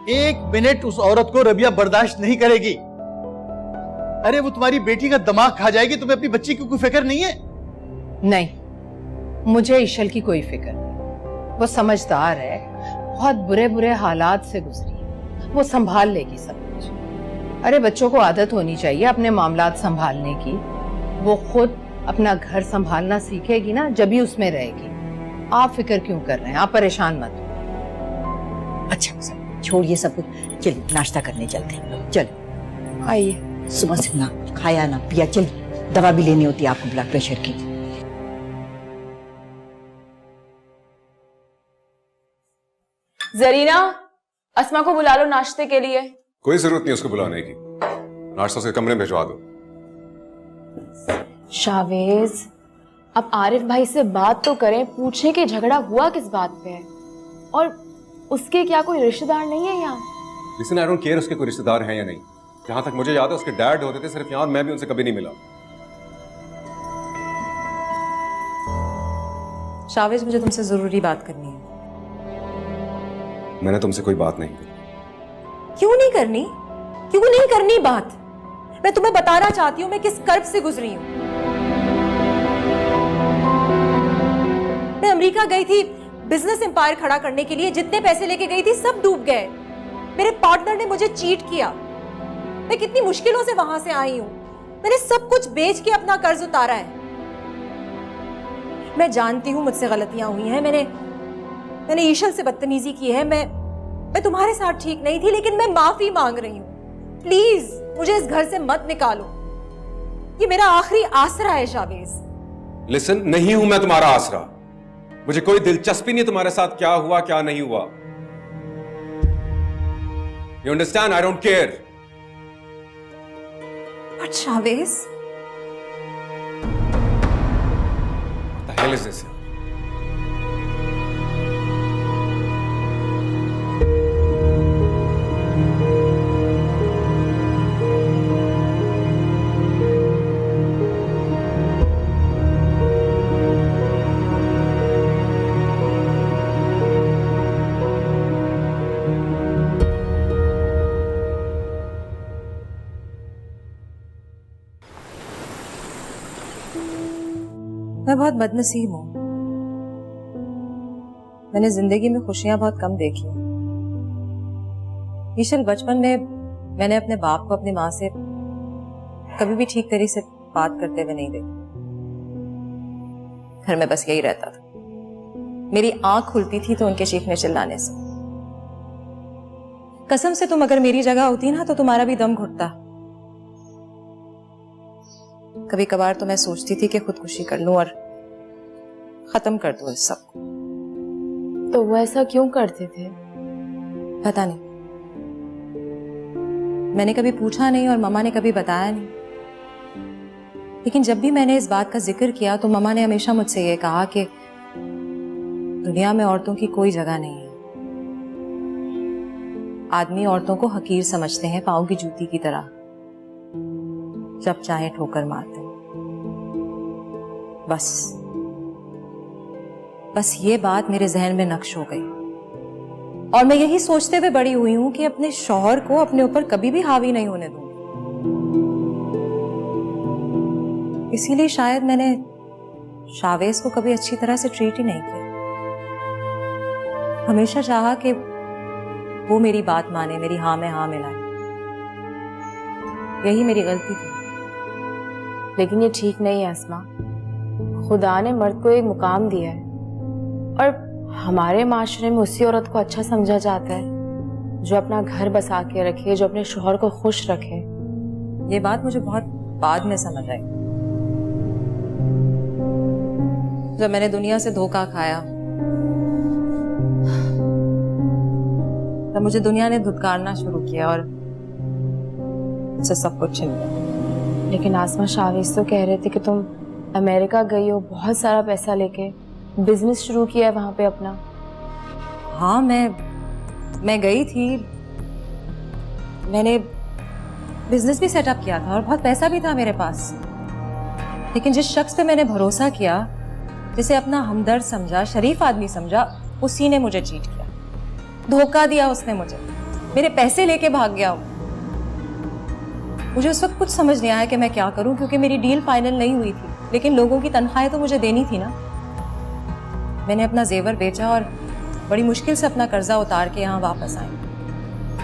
एक मिनट उस औरत को रबिया बर्दाश्त नहीं करेगी। अरे वो तुम्हारी बेटी का दिमाग खा जाएगी, तुम्हें अपनी बच्ची की कोई फिक्र नहीं है? नहीं, मुझे ईशल की कोई फिक्र नहीं। वो समझदार है, बहुत बुरे बुरे हालात से गुजरी है, वो संभाल लेगी सब कुछ। अरे बच्चों को आदत होनी चाहिए अपने मामलात संभालने की। वो खुद अपना घर संभालना सीखेगी ना, जब ही उसमें रहेगी। आप फिक्र क्यों कर रहे हैं? आप परेशान मत हो। अच्छा सब छोड़िए सब कुछ, चलिए नाश्ता करने चलते हैं। चलो आइए। सुबह से ना खाया ना पिया, चलिए दवा भी लेनी होती है आपको ब्लड प्रेशर की। जरीना, अस्मा को बुला लो नाश्ते के लिए। कोई जरूरत नहीं उसको बुलाने की, नाश्ता उसके कमरे में भिजवा दो। शावेज, अब आरिफ भाई से बात तो करें, पूछे कि झगड़ा हुआ किस बात पे है, और उसके क्या कोई रिश्तेदार नहीं है यहाँ? लिसन, आई डोंट केयर उसके कोई रिश्तेदार हैं या नहीं। जहां तक मुझे याद है उसके डैड होते थे सिर्फ यहाँ, और मैं भी उनसे कभी नहीं मिला। शावेज, मुझे तुमसे जरूरी बात करनी है। मैंने तुमसे कोई बात नहीं की। क्यों नहीं करनी? क्यों नहीं करनी बात? मैं तुम्हें बताना चाहती हूँ मैं किस कर्ब से गुजरी हूँ। मैं अमेरिका गई थी बिजनेस एम्पायर खड़ा करने के लिए। जितने पैसे लेके गई थी सब डूब गए। मेरे पार्टनर ने मुझे चीट किया। मैं कितनी मुश्किलों से वहां से आई हूं। मैंने सब कुछ बेच के अपना कर्ज उतारा है। मैं जानती हूं मुझसे गलतियां हुई हैं। मैंने ईशल से बदतमीजी की है। मैं तुम्हारे साथ ठीक नहीं थी, लेकिन मैं माफी मांग रही हूं। प्लीज मुझे इस घर से मत निकालो। ये मेरा आखिरी आसरा है शावेज। लिसन, नहीं हूं मैं तुम्हारा आसरा। मुझे कोई दिलचस्पी नहीं तुम्हारे साथ क्या हुआ क्या नहीं हुआ। You understand? I don't care. But Chavez, What the hell is this? मैं बहुत बदनसीब हूं। मैंने जिंदगी में खुशियां बहुत कम देखी। ईशल, बचपन में मैंने अपने बाप को अपनी माँ से कभी भी ठीक तरीके से बात करते हुए नहीं देखा। घर में बस यही रहता था। मेरी आंख खुलती थी तो उनके चीखने चिल्लाने से। कसम से तुम अगर मेरी जगह होती ना तो तुम्हारा भी दम घुटता। कभी कभार तो मैं सोचती थी कि खुदकुशी कर लूं और खत्म कर दूं इस सब को। तो वो ऐसा क्यों करते थे? पता नहीं। मैंने कभी पूछा नहीं और मम्मा ने कभी बताया नहीं। लेकिन जब भी मैंने इस बात का जिक्र किया तो मम्मा ने हमेशा मुझसे ये कहा कि दुनिया में औरतों की कोई जगह नहीं है। आदमी औरतों को हकीर समझते हैं, पांव की जूती की तरह, जब चाहे ठोकर मारते हैं। बस ये बात मेरे जहन में नक्श हो गई और मैं यही सोचते हुए बड़ी हुई हूं कि अपने शौहर को अपने ऊपर कभी भी हावी नहीं होने दूंगी। इसीलिए शायद मैंने शावेज को कभी अच्छी तरह से ट्रीट ही नहीं किया। हमेशा चाहा कि वो मेरी बात माने, मेरी हाँ में हाँ मिलाए। यही मेरी गलती थी। लेकिन ये ठीक नहीं है अस्मा। खुदा ने मर्द को एक मुकाम दिया है और हमारे माशरे में उसी औरत को अच्छा समझा जाता है जो अपना घर बसा के रखे, जो अपने शौहर को खुश रखे। ये बात मुझे बहुत बाद में समझ आई, जब मैंने दुनिया से धोखा खाया, तब मुझे दुनिया ने धुतकारना शुरू किया और मुझसे सब कुछ छिन गया। लेकिन आसमा, शावेज तो कह रहे थे कि तुम अमेरिका गई हो बहुत सारा पैसा लेके, बिजनेस शुरू किया है वहां पे अपना। हाँ, मैं गई थी। मैंने बिजनेस भी सेटअप किया था और बहुत पैसा भी था मेरे पास। लेकिन जिस शख्स पे मैंने भरोसा किया, जिसे अपना हमदर्द समझा, शरीफ आदमी समझा, उसी ने मुझे चीट किया, धोखा दिया उसने मुझे। मेरे पैसे लेके भाग गया वो। मुझे उस वक्त कुछ समझ नहीं आया कि मैं क्या करूं, क्योंकि मेरी डील फाइनल नहीं हुई थी, लेकिन लोगों की तनख्वाहें तो मुझे देनी थी ना। मैंने अपना जेवर बेचा और बड़ी मुश्किल से अपना कर्जा उतार के यहाँ वापस आई।